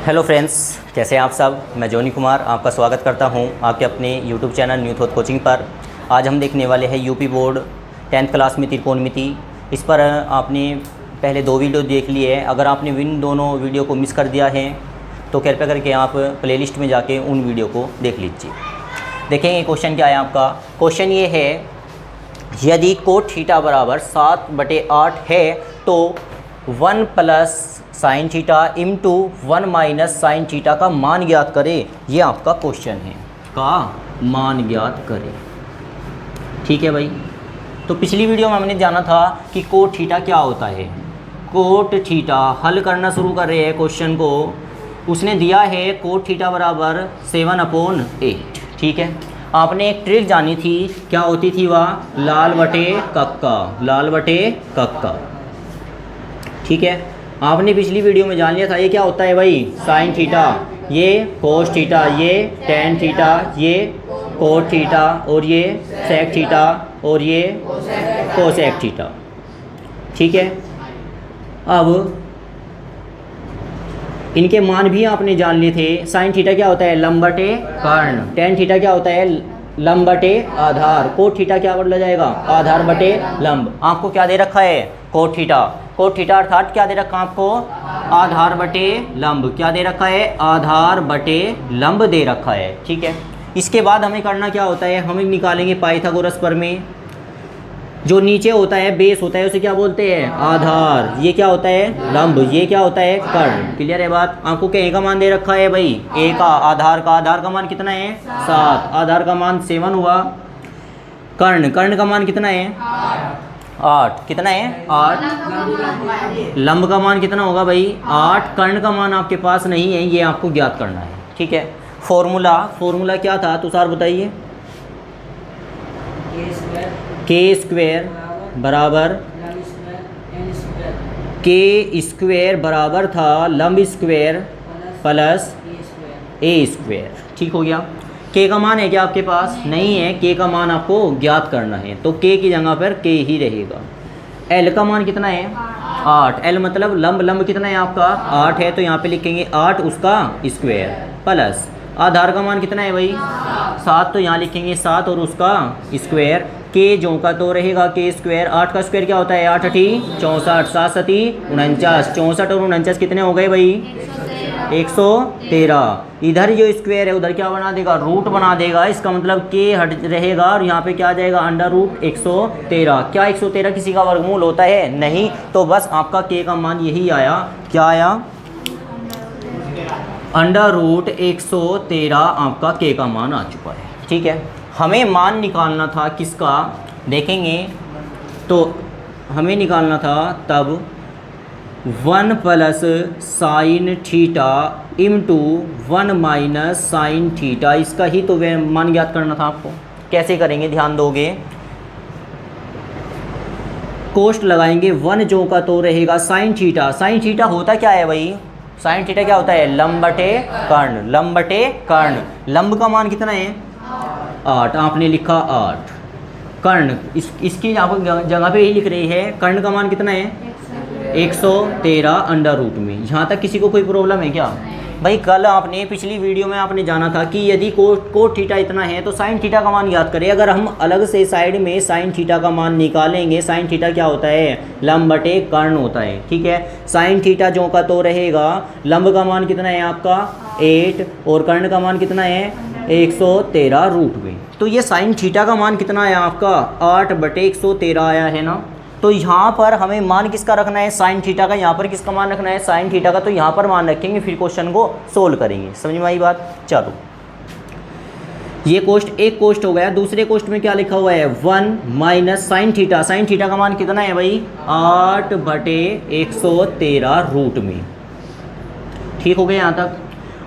Hello friends, कैसे हैं आप सब। मैं जॉनी कुमार आपका स्वागत करता हूं आपके अपने YouTube channel new thought coaching पर। आज हम देखने वाले हैं यूपी बोर्ड 10th क्लास में त्रिकोणमिति। इस पर आपने पहले 2 वीडियो देख लिए हैं। अगर आपने इन दोनों वीडियो को मिस कर दिया है तो कृपया करके आप प्लेलिस्ट में जाके उन वीडियो को देख लीजिए। देखेंगे क्वेश्चन क्या है आपका। क्वेश्चन ये है, यदि कोट थीटा बराबर 7/8 है तो 1 plus sine theta into 1 minus sine theta का मान ज्ञात करें। ये आपका क्वेश्चन है, का मान ज्ञात करें। ठीक है भाई। तो पिछली वीडियो में हमने जाना था कि कोट थीटा क्या होता है। कोट थीटा हल करना शुरू कर रहे हैं क्वेश्चन को। उसने दिया है कोट थीटा बराबर 7/8। ठीक है। आपने एक ट्रिक जानी थी, क्या होती थी वह, लाल बटे कक्का, लाल बटे कक्का। ठीक है। आपने पिछली वीडियो में जान लिया था ये क्या होता है भाई, साइन थीटा, ये कोस थीटा, ये टेन थीटा, ये कोट थीटा, और ये सेक थीटा, और ये कोसेक थीटा। ठीक है। अब इनके मान भी आपने जान लिए थे। साइन थीटा क्या होता है, लंब बटे कर्ण। टेन थीटा क्या होता है, लंब बटे आधार। कोट थीटा क्या बोला जाएगा, आधार बटे लंब। आपको क्या दे रखा है, कोट थीटा। कोट थीटा अर्थात क्या दे रखा है आपको, आधार बटे लंब। क्या दे रखा है, आधार बटे लंब दे रखा है। ठीक है। इसके बाद हमें करना क्या होता है, हम निकालेंगे पाइथागोरस प्रमेय। जो नीचे होता है, बेस होता है, उसे क्या बोलते हैं, आधार। ये क्या होता है, लंब। ये क्या होता है, कर्ण। क्लियर है बात। आपको क्या का मान दे रखा है भाई, ए का, आधार का मान कितना है, 7। आधार का मान 7 हुआ। कर्ण का मान कितना है, 8। कितना है, 8। लंब का मान कितना होगा भाई, 8। कर्ण का मान आपके पास नहीं है, ये आपको ज्ञात करना है। ठीक है। फॉर्मूला क्या था तुषार बताइए। के स्क्वायर बराबर, के स्क्वायर बराबर था लंब स्क्वायर प्लस ए स्क्वायर। ठीक हो गया। के का मान है क्या आपके पास, नहीं है। के का मान आपको ज्ञात करना है, तो के की जगह पर के ही रहेगा। एल का मान कितना है, 8। एल मतलब लंब कितना है आपका, 8 है, तो यहाँ पे लिखेंगे 8 उसका स्क्वायर प्लस आधार का मान कितना है भाई, 7, तो यहाँ लिखेंगे 7 और उसका स्क्वायर। के जो का तो रहेगा के स्क्वायर। 8 का स्क्वायर क्या होता है, 8 8 64, 7 7 49। 64 और 49 कितने हो गए भाई, 113। इधर जो स्क्वायर है उधर क्या बना देगा, रूट बना देगा। इसका मतलब के हट रहेगा और यहाँ पे क्या आ जाएगा, अंडर रूट 113। क्या 113 किसी का वर्गमूल होता है, नहीं। तो बस आपका के का मान यही आया। क्या आया, अंडर रूट 113 आपका के का मान आ चुका है। ठीक है। हमें मान निकालना था किसका, देखेंगे तो हमें निकालना था तब 1 plus sine theta into 1 minus sine theta. इसका ही तो वे मान ज्ञात करना था आपको। कैसे करेंगे, ध्यान दोगे। कोष्ट लगाएंगे, 1 जो का तो रहेगा साइन थीटा। साइन थीटा होता क्या है भाई, साइन थीटा क्या होता है, लंब बटे कर्ण, लंब बटे कर्ण। लंब का मान कितना है, 8। आपने लिखा 8। कर्ण इसकी जगह पे ही लिख रही है। कर्ण का मान कितना है, 113 अंडर रूट में। यहाँ तक किसी को कोई प्रॉब्लम है क्या भाई। कल आपने पिछली वीडियो में आपने जाना था कि यदि कोट थीटा इतना है तो साइन थीटा का मान ज्ञात करें। अगर हम अलग से साइड में साइन थीटा का मान निकालेंगे, साइन थीटा क्या होता है, लंब बटे कर्ण होता है। ठीक है। साइन थीटा जो का तो रहेगा, लंब का मान कितना है आपका 8 और कर्ण का मान कितना है 113 रूट में। तो ये साइन थीटा का मान कितना आया आपका, 8/113 आया है ना। तो यहाँ पर हमें मान किसका रखना है, साइन थीटा का। यहाँ पर किसका मान रखना है, साइन थीटा का। तो यहाँ पर मान रखेंगे, फिर क्वेश्चन को सोल्व करेंगे। समझ में आई बात। चलो, ये कोष्ट एक कोष्ट हो गया। दूसरे कोष्ट में क्या लिखा हुआ है, 1 minus sine theta. Sine theta का मान कितना है भाई, 8/113 रूट में। ठीक हो गया यहाँ तक।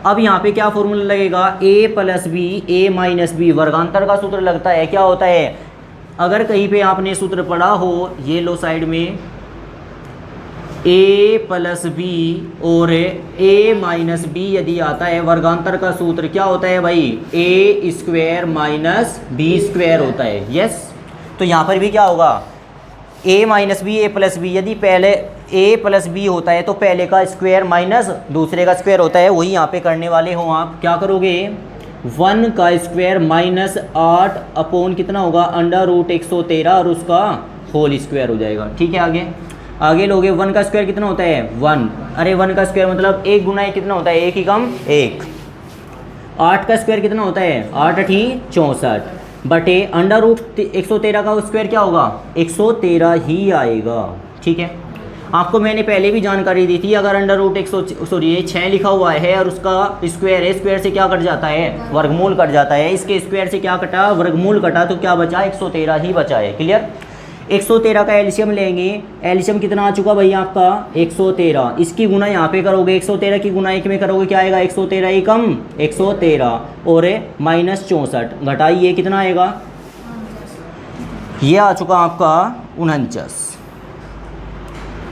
अब यहाँ पे क्या फॉर्मूला लगेगा, a plus B, A minus B. वर्गांतर का सूत्र लगता है। क्या होता है, अगर कहीं पे आपने सूत्र पढ़ा हो, ये लो साइड में, a प्लस बी और a माइनस बी यदि आता है, वर्गांतर का सूत्र क्या होता है भाई, a square minus B square होता है। यस। तो यहाँ पर भी क्या होगा, a minus B, A plus B. यदि पहले ए प्लस बी होता है तो पहले का स्क्वायर माइनस दूसरे का स्क्वायर होता है, वही यहाँ पे करने वाले हो आप। क्या करोगे 1 का स्क्वायर माइनस 8 अपॉन कितना होगा अंडर रूट 113 और उसका होल स्क्वायर हो जाएगा। ठीक है, आगे लोगे 1 का स्क्वायर कितना होता है 1, अरे 1 का स्क्वायर मतलब 1 गुना 1 कितना होता है 1 ही कम 1। 8 का स्क्वायर कितना होता है 8 8 64 बटे अंडर रूट 113 का स्क्वायर क्या होगा 113 ही आएगा। ठीक है, आपको मैंने पहले भी जानकारी दी थी, अगर अंडर रूट 6 लिखा हुआ है और उसका स्क्वायर है, स्क्वायर से क्या कट जाता है वर्गमूल कट जाता है, इसके स्क्वायर से क्या कटा वर्गमूल कटा, तो क्या बचा 113 ही बचा है। क्लियर, 113 का एलसीएम लेंगे, एलसीएम कितना आ चुका भाई आपका 113, इसकी गुना यहाँ पे करोगे 113 की गुना 1 में करोगे क्या आएगा 113 ही कम 113 और माइनस 64 घटाइए कितना आएगा, ये आ चुका आपका 49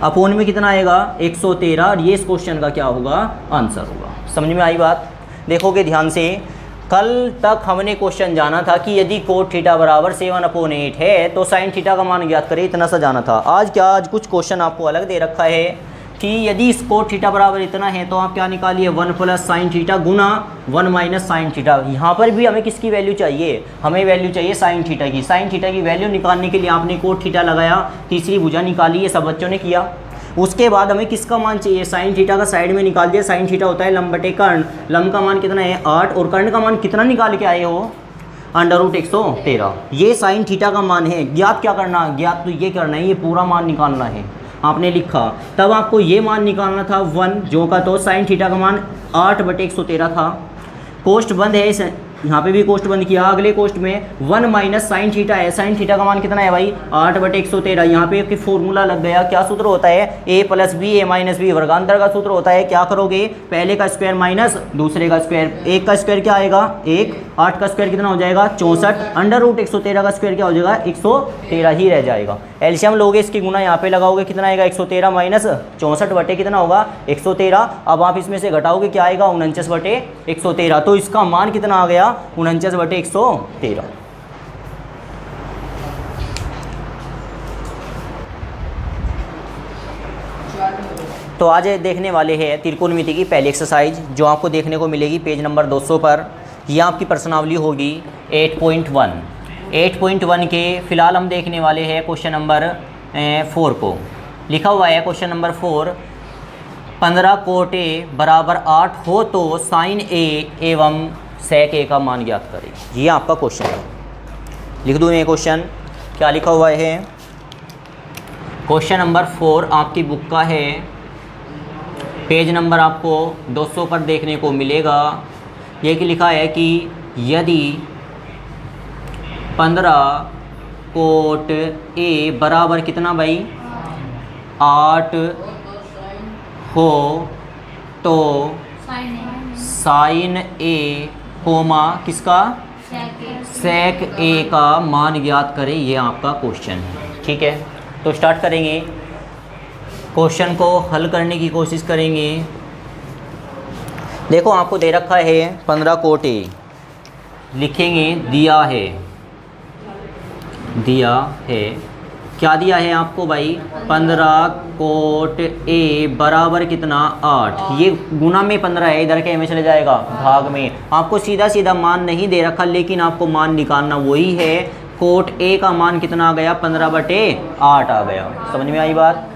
अपोन में कितना आएगा 113 और ये इस क्वेश्चन का क्या होगा आंसर होगा। समझ में आई बात। देखोगे ध्यान से, कल तक हमने क्वेश्चन जाना था कि यदि कोट थीटा बराबर 7/8 है तो साइन थीटा का मान ज्ञात करें, इतना सा जाना था। आज कुछ क्वेश्चन आपको अलग दे रखा है कि यदि कोट थीटा बराबर इतना है तो आप क्या निकालिए 1 प्लस साइन थीटा गुना 1 माइनस साइन थीटा। यहाँ पर भी हमें किसकी वैल्यू चाहिए, हमें वैल्यू चाहिए साइन थीटा की। साइन थीटा की वैल्यू निकालने के लिए आपने कोट थीटा लगाया, तीसरी भुजा निकाली, ये सब बच्चों ने किया। उसके बाद हमें किसका मान चाहिए साइन थीटा का, साइड में निकाल दिया। साइन थीटा होता है लंब बटे कर्ण, लंब का मान कितना है 8 और कर्ण का मान कितना निकाल के आए हो अंडर रूट 113। ये साइन थीटा का मान है। ज्ञात क्या करना, ज्ञात तो ये करना है, ये पूरा मान निकालना है। आपने लिखा तब आपको ये मान निकालना था 1 जो का, तो साइन थीटा का मान 8/113 था। कोष्ट बंद है, यहाँ पे भी कोष्ट बंद किया। अगले कोष्ट में 1 माइनस साइन थीटा है, साइन थीटा का मान कितना है भाई 8/113। यहाँ पे एक फॉर्मूला लग गया, क्या सूत्र होता है a plus B A minus B, वर्गांतर का सूत्र होता है। क्या करोगे पहले का स्क्वायर माइनस दूसरे का स्क्वायर, 1 का स्क्वायर क्या आएगा 1, 8 का स्क्वायर कितना हो जाएगा 64, अंडर रूट 113 का स्क्वायर क्या हो जाएगा 113 ही रह जाएगा। एलसीएम लोगे, इसकी गुना यहाँ पे लगाओगे, कितना आएगा 113 माइनस 64 बटे कितना होगा 113। अब आप इसमें से घटाओगे क्या आएगा 49/113, तो इसका मान कितना आ गया 49/113। तो आज देखने वाले हैं त्रिकोणमिति की पहली एक्सरसाइज, जो आपको देखने को मिलेगी पेज नंबर 200 पर। यह आपकी प्रश्नावली होगी 8.1। 8.1 के फिलहाल हम देखने वाले हैं क्वेश्चन नंबर 4 को। लिखा हुआ है क्वेश्चन नंबर 4, 15 कोट ए बराबर 8 हो तो साइन ए एवं सेक ए का मान ज्ञात करें। ये आपका क्वेश्चन है। लिख दूँ मैं क्वेश्चन, क्या लिखा हुआ है। क्वेश्चन नंबर 4 आपकी बुक का है, पेज नंबर आपको 200 पर देखने को मिलेगा। ये कि लिखा है कि यदि 15 कोट ए बराबर कितना भाई 8 हो तो साइन ए कोमा किसका सेक ए का मान ज्ञात करें। ये आपका क्वेश्चन है। ठीक है, तो स्टार्ट करेंगे, क्वेश्चन को हल करने की कोशिश करेंगे। देखो आपको दे रखा है 15 कोट ए, लिखेंगे दिया है क्या दिया है आपको भाई 15 कोट ए बराबर कितना 8। ये गुना में 15 है, इधर के में चले जाएगा भाग में। आपको सीधा सीधा मान नहीं दे रखा, लेकिन आपको मान निकालना वही है। कोट ए का मान कितना आ गया 15/8 आ गया। समझ में आई बात।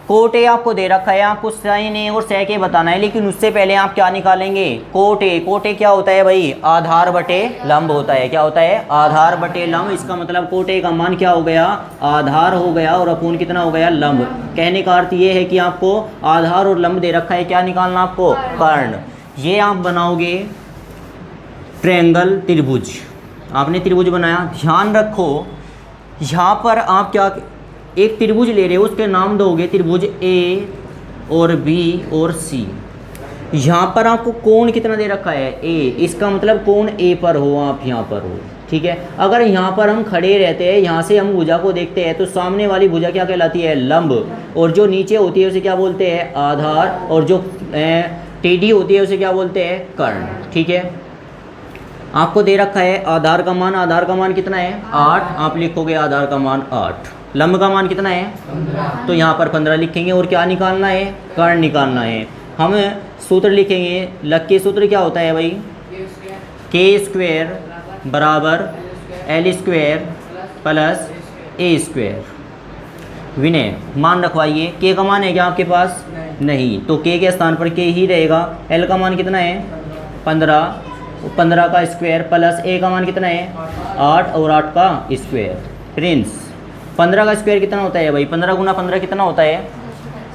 कोट ए आपको दे रखा है, आपको साइन ए और सेक ए बताना है, लेकिन उससे पहले आप क्या निकालेंगे कोट ए क्या होता है भाई आधार बटे लंब होता है। क्या होता है आधार बटे लंब। इसका मतलब कोट ए का मान क्या हो गया आधार हो गया और अपूर्ण कितना हो गया लंब। कहने का अर्थ ये है कि आपको आधार और लंब दे रखा है, क्या निकालना आपको कर्ण। ये आप बनाओगे ट्रायंगल त्रिभुज। आपने त्रिभुज बनाया, ध्यान रखो यहाँ पर आप क्या एक त्रिभुज ले रहे हो, उसके नाम दोगे त्रिभुज ए और बी और सी। यहाँ पर आपको कोण कितना दे रखा है ए, इसका मतलब कोण ए पर हो, आप यहाँ पर हो। ठीक है, अगर यहाँ पर हम खड़े रहते हैं, यहाँ से हम भुजा को देखते हैं, तो सामने वाली भुजा क्या कहलाती है लंब, और जो नीचे होती है उसे क्या बोलते हैं आधार, और जो टेढ़ी होती है उसे क्या बोलते हैं कर्ण। ठीक है, आपको दे रखा है आधार का मान कितना है 8। आप लिखोगे आधार का मान 8। लंब का मान कितना है, तो यहाँ पर 15 लिखेंगे। और क्या निकालना है, कर्ण निकालना है। हम सूत्र लिखेंगे, लग के सूत्र क्या होता है भाई, के स्क्वायर बराबर एल स्क्वायर प्लस ए स्क्वायर। विनय मान रखवाइए, के का मान है क्या आपके पास, नहीं, तो के के स्थान पर के ही रहेगा। एल का मान कितना है 15, 15 का स्क्वायर प्लस ए का मान कितना है 8 और 8 का स्क्वायर। प्रिंस 15 का स्क्वायर कितना होता है भाई, 15 गुना 15 कितना होता है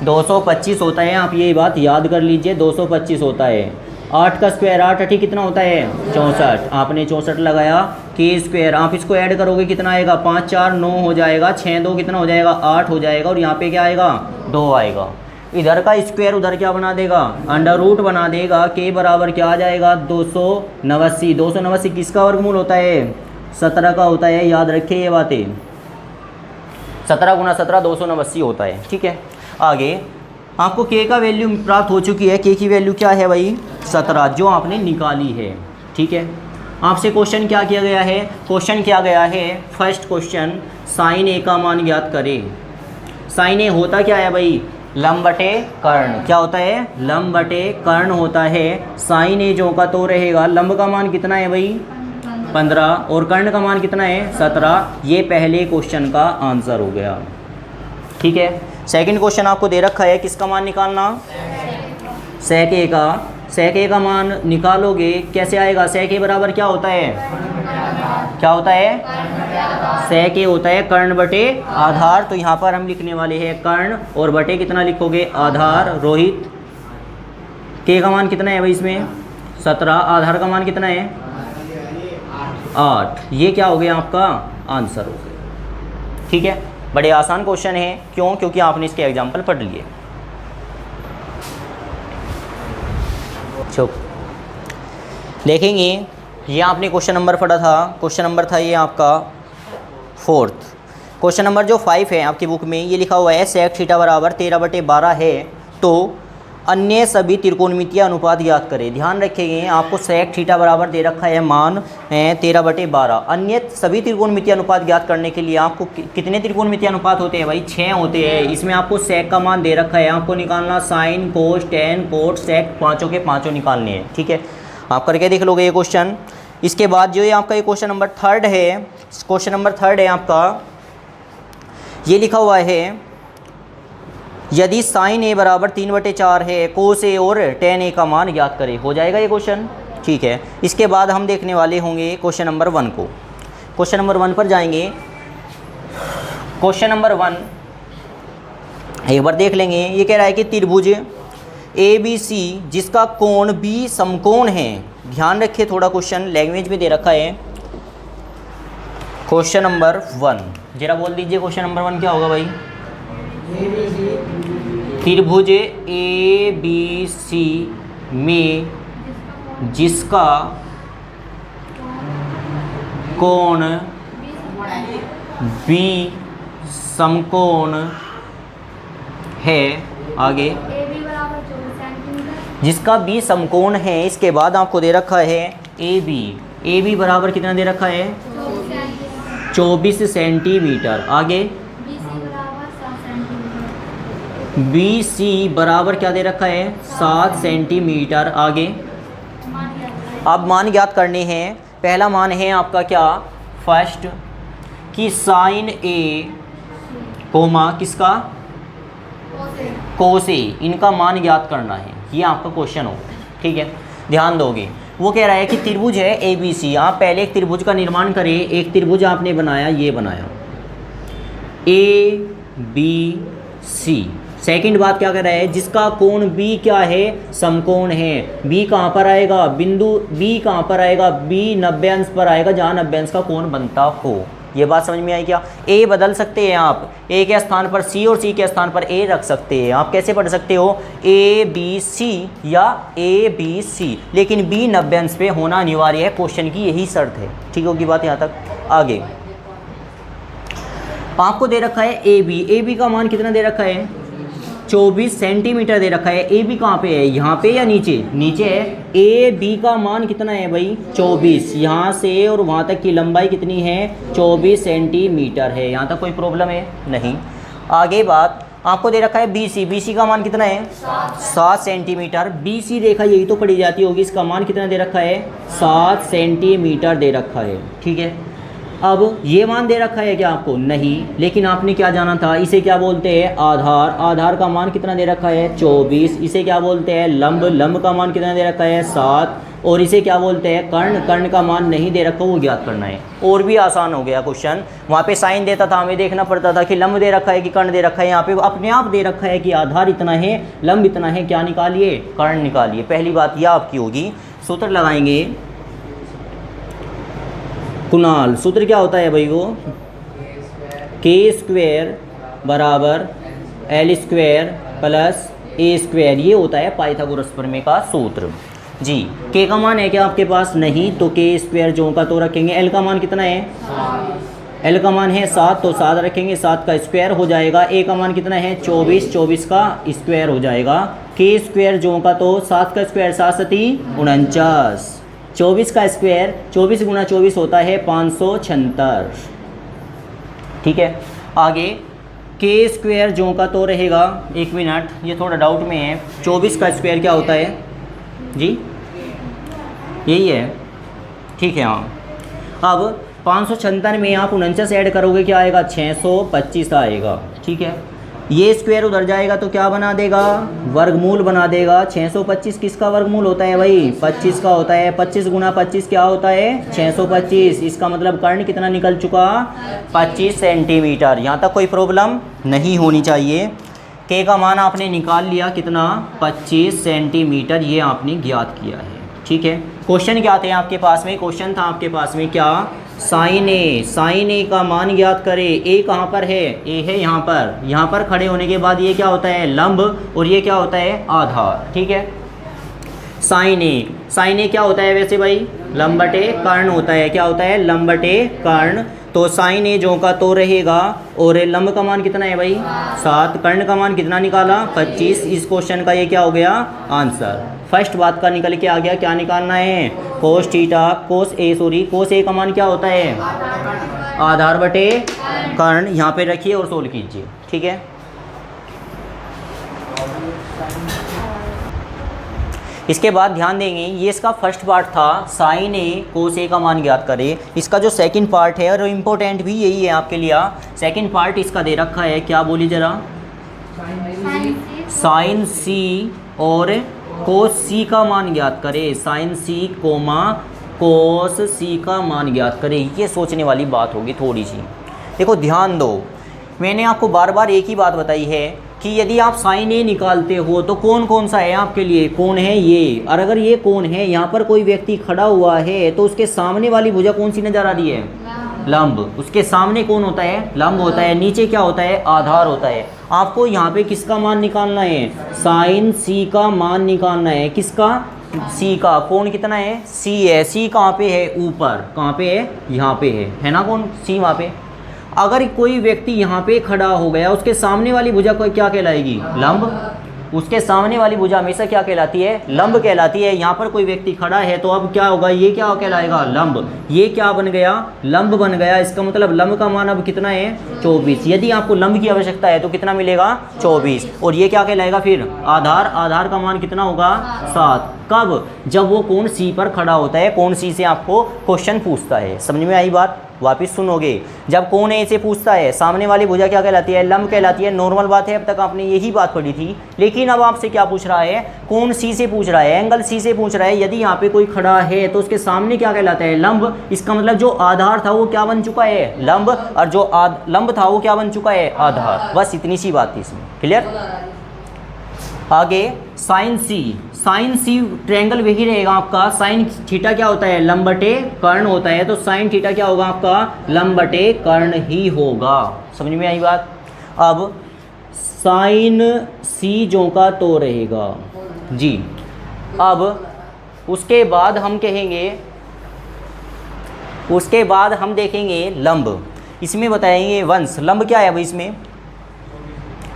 225 होता है। आप ये बात याद कर लीजिए, 225 होता है। 8 का स्क्वायर 8 8 कितना होता है 64। आपने 64 लगाया, के स्क्वायर आप इसको ऐड करोगे कितना आएगा, 5 4 9 हो जाएगा, 6 2 कितना हो जाएगा 8 हो जाएगा, और यहाँ पे क्या आएगा 2 आएगा। इधर का स्क्वायर उधर क्या बना देगा, अंडर रूट बना देगा। के बराबर क्या आ जाएगा 289। 289 किसका वर्गमूल होता है, 17 का होता है। याद रखिए ये बातें, 17 गुना 17 289 होता है। ठीक है, आगे आपको के का वैल्यू प्राप्त हो चुकी है। के की वैल्यू क्या है भाई 17, जो आपने निकाली है। ठीक है, आपसे क्वेश्चन क्या किया गया है, क्वेश्चन किया गया है फर्स्ट क्वेश्चन, साइन ए का मान ज्ञात करें। साइन ए होता क्या है भाई, लंब बटे कर्ण। क्या होता है, लंब बटे कर्ण होता है। साइन ए जो का तो रहेगा, लंब का मान कितना है भाई 15 और कर्ण का मान कितना है 17। ये पहले क्वेश्चन का आंसर हो गया। ठीक है, सेकंड क्वेश्चन आपको दे रखा है, किसका मान निकालना, सेक ए का। सेक ए का मान निकालोगे कैसे आएगा, सेक ए बराबर क्या होता है, क्या होता है, सेक ए होता है कर्ण बटे आधार। तो यहाँ पर हम लिखने वाले हैं कर्ण, और बटे कितना लिखोगे आधार। रोहित के का मान कितना है भाई इसमें 17, आधार का मान कितना है 8। ये क्या हो गया आपका आंसर हो गया। ठीक है, बड़े आसान क्वेश्चन है, क्यों, क्योंकि आपने इसके एग्जाम्पल पढ़ लिए। चुप देखेंगे, ये आपने क्वेश्चन नंबर पढ़ा था, क्वेश्चन नंबर था ये आपका 4th। क्वेश्चन नंबर जो 5 है आपकी बुक में, ये लिखा हुआ है सेक थीटा बराबर 13/12 है, तो अन्य सभी त्रिकोणमितीय अनुपात ज्ञात करें। ध्यान रखेंगे, आपको सेक थीटा बराबर दे रखा है, मान है 13/12। अन्य सभी त्रिकोणमितीय अनुपात ज्ञात करने के लिए आपको कितने त्रिकोणमितीय अनुपात होते हैं भाई 6 होते हैं। इसमें आपको सेक का मान दे रखा है, आपको निकालना sine cos tan cot sec, पाँचों के पाँचों निकालने हैं। ठीक है, आप करके देख लोगे ये क्वेश्चन। इसके बाद जो ये आपका ये क्वेश्चन नंबर 3 है, क्वेश्चन नंबर 3 है आपका, ये लिखा हुआ है यदि साइन ए बराबर 3/4 है, कोस ए और टेन ए का मान ज्ञात करें। हो जाएगा ये क्वेश्चन। ठीक है, इसके बाद हम देखने वाले होंगे क्वेश्चन नंबर 1 को। क्वेश्चन नंबर 1 पर जाएंगे। क्वेश्चन नंबर 1 एक बार देख लेंगे। ये कह रहा है कि त्रिभुज ए बी सी जिसका कोण बी समकोण है। ध्यान रखिए, थोड़ा क्वेश्चन लैंग्वेज में दे रखा है। क्वेश्चन नंबर 1 जरा बोल दीजिए, क्वेश्चन नंबर 1 क्या होगा भाई, त्रिभुज ए बी सी में जिसका कोण बी समकोण है, आगे जिसका बी समकोण है। इसके बाद आपको दे रखा है ए बी बराबर कितना दे रखा है 24 सेंटीमीटर। आगे बी सी बराबर क्या दे रखा है 7 सेंटीमीटर। आगे अब मान ज्ञात करने हैं। पहला मान है आपका क्या, फर्स्ट कि साइन ए कोमा किसका कोस ए, इनका मान ज्ञात करना है। ये आपका क्वेश्चन होगा। ठीक है, ध्यान दोगे। वो कह रहा है कि त्रिभुज है ए बी सी। आप पहले एक त्रिभुज का निर्माण करें। एक त्रिभुज आपने बनाया, ये बनाया ए बी सी। सेकंड बात क्या कर रहा है, जिसका कोण बी क्या है समकोण है। बी कहाँ पर आएगा, बिंदु बी कहाँ पर आएगा, बी 90 अंश पर आएगा, जहाँ 90 अंश का कोण बनता हो। ये बात समझ में आई क्या। ए बदल सकते हैं आप, ए के स्थान पर सी और सी के स्थान पर ए रख सकते हैं। आप कैसे पढ़ सकते हो, ए बी सी या ए बी सी, लेकिन बी 90 अंश पे होना अनिवार्य है। क्वेश्चन की यही शर्त है। ठीक होगी बात यहाँ तक। आगे आपको दे रखा है ए बी का मान कितना दे रखा है 24 सेंटीमीटर दे रखा है। ए बी कहाँ पे है, यहाँ पे या नीचे, नीचे है। ए बी का मान कितना है भाई 24, यहाँ से और वहाँ तक की लंबाई कितनी है 24 सेंटीमीटर है। यहाँ तक कोई प्रॉब्लम है नहीं। आगे बात आपको दे रखा है बी सी, बी सी का मान कितना है 7 सेंटीमीटर। बी सी रेखा यही तो पड़ी जाती होगी, इसका मान कितना दे रखा है 7 सेंटीमीटर दे रखा है। ठीक है, अब ये मान दे रखा है क्या आपको, नहीं, लेकिन आपने क्या जाना था, इसे क्या बोलते हैं आधार, आधार का मान कितना दे रखा है 24। इसे क्या बोलते हैं लंब, लंब का मान कितना दे रखा है 7। और इसे क्या बोलते हैं कर्ण, कर्ण का मान नहीं दे रखा, वो ज्ञात करना है। और भी आसान हो गया क्वेश्चन, वहाँ पे साइन देता था, हमें देखना पड़ता था कि लंब दे रखा है कि कर्ण दे रखा है। यहाँ पे अपने आप दे रखा है कि आधार इतना है, लंब इतना है, क्या निकालिए कर्ण निकालिए। पहली बात यह आपकी होगी। सूत्र लगाएंगे कुणाल, सूत्र क्या होता है भाई वो k² बराबर l² प्लस a², ये होता है पाइथागोरस प्रमेय का सूत्र जी। k का मान है क्या आपके पास, नहीं, तो k² जो का तो रखेंगे। l का मान कितना है, l का मान है 7, तो 7 रखेंगे, 7 का स्क्वायर हो जाएगा। a का मान कितना है 24, 24 का स्क्वायर हो जाएगा। k² जो का तो 7 का स्क्वायर 7 × 49, 24 का स्क्वायर 24 × 24 होता है 576। ठीक है, आगे k² जो का तो रहेगा, एक मिनट ये थोड़ा डाउट में है, 24 का स्क्वायर क्या होता है जी, यही है, ठीक है हाँ। अब 576 में आप 49 ऐड करोगे क्या आएगा 625 आएगा। ठीक है, ये स्क्वायर उधर जाएगा तो क्या बना देगा वर्गमूल बना देगा। 625 किसका वर्गमूल होता है भाई 25 का होता है। 25 × 25 क्या होता है 625। इसका मतलब कर्ण कितना निकल चुका 25 सेंटीमीटर। यहाँ तक कोई प्रॉब्लम नहीं होनी चाहिए। के का मान आपने निकाल लिया कितना 25 सेंटीमीटर, ये आपने ज्ञात किया है। ठीक है, क्वेश्चन क्या थे आपके पास में, क्वेश्चन था आपके पास में क्या साइन ए, साइन ए का मान ज्ञात करें। ए कहाँ पर है, ए है यहाँ पर खड़े होने के बाद ये क्या होता है लंब और ये क्या होता है आधार। ठीक है, साइन ए, साइन ए क्या होता है वैसे भाई लंब बटे कर्ण होता है। क्या होता है लंब बटे कर्ण। तो साइन ए जो का तो रहेगा और लंब का मान कितना है भाई 7, कर्ण का मान कितना निकाला 25। इस क्वेश्चन का ये क्या हो गया आंसर। फर्स्ट बात का निकल के आ गया, क्या निकालना है कोस थीटा, कोस ए का मान क्या होता है आधार बटे कर्ण। यहाँ पे रखिए और सोल्व कीजिए। ठीक है, इसके बाद ध्यान देंगे ये इसका फर्स्ट पार्ट था साइन ए कोस ए का मान ज्ञात करें। इसका जो सेकंड पार्ट है और इम्पोर्टेंट भी यही है आपके लिए। सेकंड पार्ट इसका दे रखा है, क्या बोली जरा साइन सी और कोस सी का मान ज्ञात करें। साइन सी कोमा कोस सी का मान ज्ञात करें। ये सोचने वाली बात होगी थोड़ी सी। देखो ध्यान दो, मैंने आपको बार बार एक ही बात बताई है कि यदि आप साइन ए निकालते हो तो कौन कौन सा है आपके लिए, कौन है ये। और अगर ये कौन है, यहाँ पर कोई व्यक्ति खड़ा हुआ है तो उसके सामने वाली भुजा कौन सी नजर आ रही है लंब। उसके सामने कौन होता है लंब होता है, नीचे क्या होता है आधार होता है। आपको यहाँ पे किसका मान निकालना है साइन सी का मान निकालना है। किसका सी का, कौन कितना है सी है। सी कहाँ पे है ऊपर, कहाँ पे है यहाँ पे है ना कौन सी वहाँ पे। अगर कोई व्यक्ति यहाँ पे खड़ा हो गया, उसके सामने वाली भुजा को क्या कहलाएगी लंब। उसके सामने वाली भुजा हमेशा क्या कहलाती है लंब कहलाती है। यहाँ पर कोई व्यक्ति खड़ा है तो अब क्या होगा, ये क्या कहलाएगा लंब। ये क्या बन गया लंब बन गया। इसका मतलब लंब का मान अब कितना है 24। यदि आपको लंब की आवश्यकता है तो कितना मिलेगा 24। और ये क्या कहलाएगा फिर आधार। आधार का मान कितना होगा 7। कब, जब वो कोण सी पर खड़ा होता है। कोण सी से आपको क्वेश्चन पूछता है। समझ में आई बात, वापिस सुनोगे। जब कोण ए से पूछता है, सामने वाली भुजा क्या कहलाती है लंब कहलाती है। नॉर्मल बात है, अब तक आपने यही बात पढ़ी थी। लेकिन अब आपसे क्या पूछ रहा है, कोण सी से पूछ रहा है, एंगल सी से पूछ रहा है। यदि यहाँ पे कोई खड़ा है तो उसके सामने क्या कहलाता है लंब। इसका मतलब जो आधार था वो क्या बन चुका है लंब, और जो लंब था वो क्या बन चुका है आधार। बस इतनी सी बात थी इसमें, क्लियर। आगे साइन सी, साइन सी ट्रायंगल वही रहेगा आपका। साइन थीटा क्या होता है लंब बटे कर्ण होता है, तो साइन थीटा क्या होगा आपका लंब बटे कर्ण ही होगा। समझ में आई बात। अब साइन सी जो का तो रहेगा जी। अब उसके बाद हम कहेंगे, उसके बाद हम देखेंगे लंब। इसमें बताएंगे वंश। लंब क्या है भाई इसमें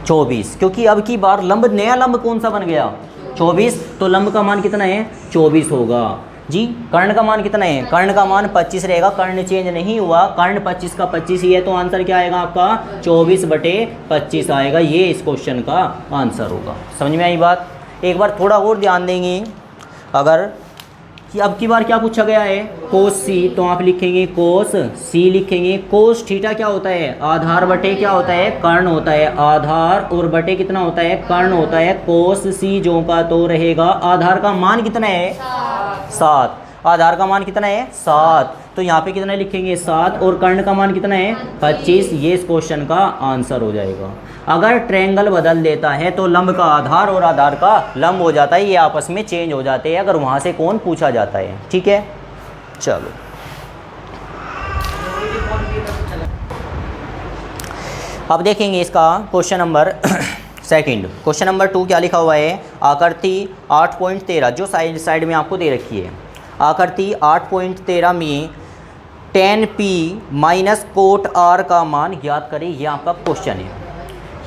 24, क्योंकि अब की बार लंब, नया लंब कौन सा बन गया 24, तो लंब का मान कितना है 24 होगा जी। कर्ण का मान कितना है, कर्ण का मान 25 रहेगा, कर्ण चेंज नहीं हुआ, कर्ण 25 का 25 ही है, तो आंसर क्या आएगा आपका 24/25 आएगा। ये इस क्वेश्चन का आंसर होगा। समझ में आई बात। एक बार थोड़ा और ध्यान देंगे, अगर कि अब की बार क्या पूछा गया है कोस सी, तो आप लिखेंगे कोस सी लिखेंगे। कोस थीटा क्या होता है, आधार बटे क्या होता है कर्ण होता है, आधार और बटे कितना होता है कर्ण होता है। कोस सी जो का तो रहेगा, आधार का मान कितना है 7, आधार का मान कितना है 7, तो यहाँ पे कितना लिखेंगे 7, और कर्ण का मान कितना है 25। ये इस क्वेश्चन का आंसर हो जाएगा। अगर ट्रायंगल बदल देता है तो लंब का आधार और आधार का लंब हो जाता है, ये आपस में चेंज हो जाते हैं अगर वहाँ से कोण पूछा जाता है। ठीक है, चलो अब देखेंगे इसका question number second. Question number 2 क्या लिखा हुआ है, आकृति 8.13 जो साइड में आपको दे रखी है, आकृति 8.13 में tan p minus cot r का मान ज्ञात करें। ये आपका क्वेश्चन है।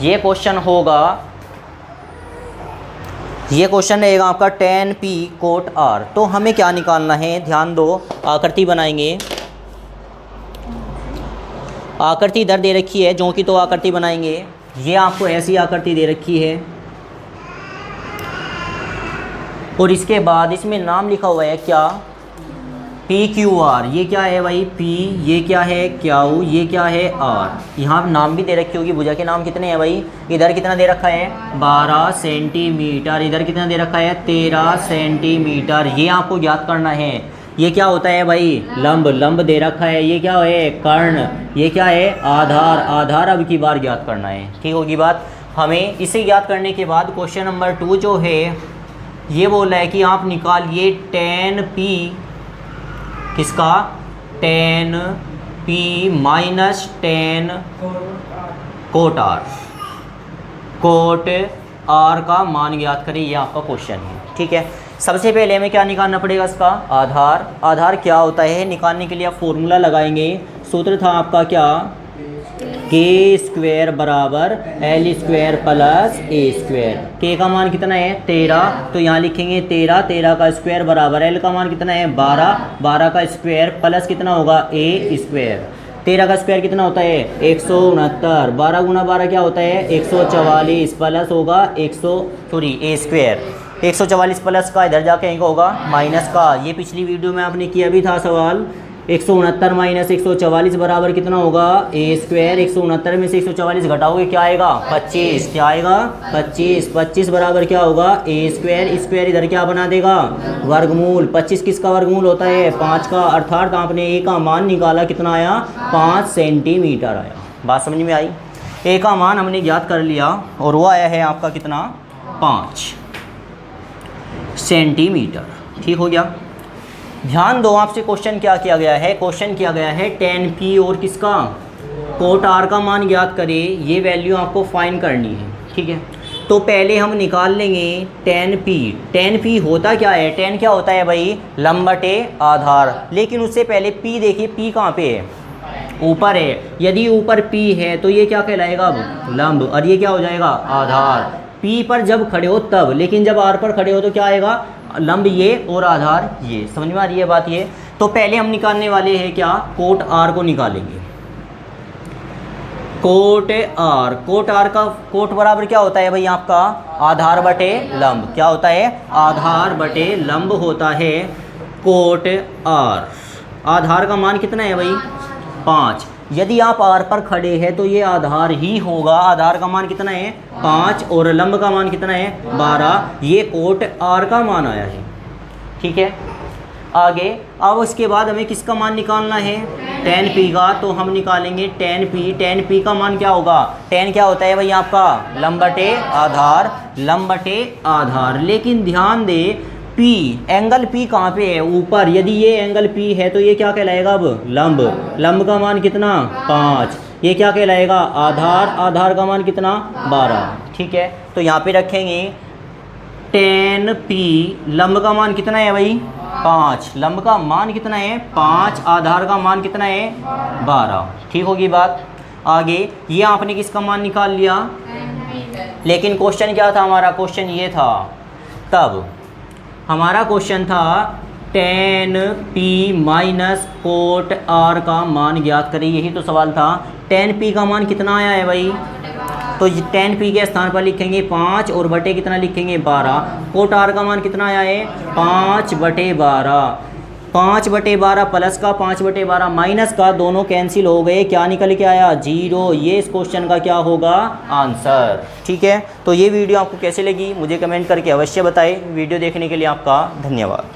ये क्वेश्चन होगा, ये क्वेश्चन रहेगा आपका tan p कोट r। तो हमें क्या निकालना है, ध्यान दो, आकृति बनाएंगे। आकृति इधर दे रखी है जो कि तो आकृति बनाएंगे। ये आपको ऐसी आकृति दे रखी है और इसके बाद इसमें नाम लिखा हुआ है क्या पी क्यू आर। ये क्या है भाई पी, ये क्या है क्यू, ये क्या है आर। यहाँ नाम भी दे रखी होगी, भुजा के नाम कितने हैं भाई, इधर कितना दे रखा है 12 सेंटीमीटर, इधर कितना दे रखा है 13 सेंटीमीटर। ये आपको ज्ञात करना है। ये क्या होता है भाई लंब, लंब दे रखा है। ये क्या है कर्ण, ये क्या है आधार, आधार अब की बार ज्ञात करना है। ठीक होगी बात। हमें इसे ज्ञात करने के बाद क्वेश्चन नंबर 2 जो है ये बोल रहा है कि आप निकालिए tan p, किसका tan p minus tan cot r, cot r का मान ज्ञात करें। ये आपका क्वेश्चन है। ठीक है, सबसे पहले हमें क्या निकालना पड़ेगा इसका आधार। आधार क्या होता है निकालने के लिए आप फॉर्मूला लगाएंगे। सूत्र था आपका क्या के स्क्वायर बराबर एल स्क्वायर प्लस ए स्क्वायर। के का मान कितना है 13, तो यहाँ लिखेंगे 13, 13 का स्क्वायर बराबर एल का मान कितना है 12, 12 का स्क्वायर प्लस कितना होगा ए स्क्वायर। 13 का स्क्वायर कितना होता है 169, 12 गुना 12 क्या होता है 144 प्लस होगा ए स्क्वायर 144 प्लस का इधर जाके इनका होगा माइनस का। ये पिछली वीडियो में आपने किया भी था सवाल। 169 माइनस 144 बराबर कितना होगा ए स्क्वायर। 169 में से 144 घटाओगे क्या आएगा 25, क्या आएगा 25, 25 बराबर क्या होगा ए स्क्वायर। स्क्वायर इधर क्या बना देगा वर्गमूल। 25 किसका वर्गमूल होता है 5 का, अर्थात आपने ए का मान निकाला कितना आया 5 सेंटीमीटर आया। बात समझ में आई। ए का मान हमने ज्ञात कर लिया और वो आया है आपका कितना 5 सेंटीमीटर। ठीक हो गया। ध्यान दो, आपसे क्वेश्चन क्या किया गया है, क्वेश्चन किया गया है tan p और किसका कोट r का मान ज्ञात करें। ये वैल्यू आपको फाइंड करनी है। ठीक है, तो पहले हम निकाल लेंगे tan p। tan p होता क्या है, tan क्या होता है भाई लंब बटे आधार। लेकिन उससे पहले p देखिए, p कहाँ पे है ऊपर है। यदि ऊपर p है तो ये क्या कहलाएगा अब लंब, और ये क्या हो जाएगा आधार। p पर जब खड़े हो तब, लेकिन जब r पर खड़े हो तो क्या आएगा लंब ये और आधार ये। समझ में आ रही है बात। ये तो पहले हम निकालने वाले हैं क्या कोट r को निकालेंगे। कोट r, कोट r का कोट बराबर क्या होता है भाई आपका आधार बटे लंब। क्या होता है आधार बटे लंब होता है कोट r। आधार का मान कितना है भाई 5। यदि आप r पर खड़े हैं तो ये आधार ही होगा। आधार का मान कितना है 5 और लंब का मान कितना है 12। ये कोट r का मान आया है। ठीक है, आगे अब उसके बाद हमें किसका मान निकालना है tan p का। तो हम निकालेंगे tan p। tan p का मान क्या होगा, tan क्या होता है भाई आपका लंब बटे आधार, लंब बटे आधार। लेकिन ध्यान दे P, एंगल P कहाँ पे है ऊपर। यदि ये एंगल P है तो ये क्या कहलाएगा अब लंब। लंब का मान कितना 5, ये क्या कहलाएगा आधार, आधार का मान कितना 12। ठीक है, तो यहाँ पे रखेंगे tan P, लंब का मान कितना है भाई 5, लंब का मान कितना है 5, आधार का मान कितना है 12। ठीक होगी बात। आगे ये आपने किसका मान निकाल लिया लेकिन क्वेश्चन क्या था हमारा, क्वेश्चन ये था, तब हमारा क्वेश्चन था tan p minus cot r का मान ज्ञात करें, यही तो सवाल था। tan p का मान कितना आया है भाई, तो tan p के स्थान पर लिखेंगे 5 और बटे कितना लिखेंगे 12। कोट r का मान कितना आया है 5/12, 5/12 प्लस का 5/12 माइनस का, दोनों कैंसिल हो गए, क्या निकल के आया 0। ये इस क्वेश्चन का क्या होगा आंसर। ठीक है, तो ये वीडियो आपको कैसे लगी मुझे कमेंट करके अवश्य बताएं। वीडियो देखने के लिए आपका धन्यवाद।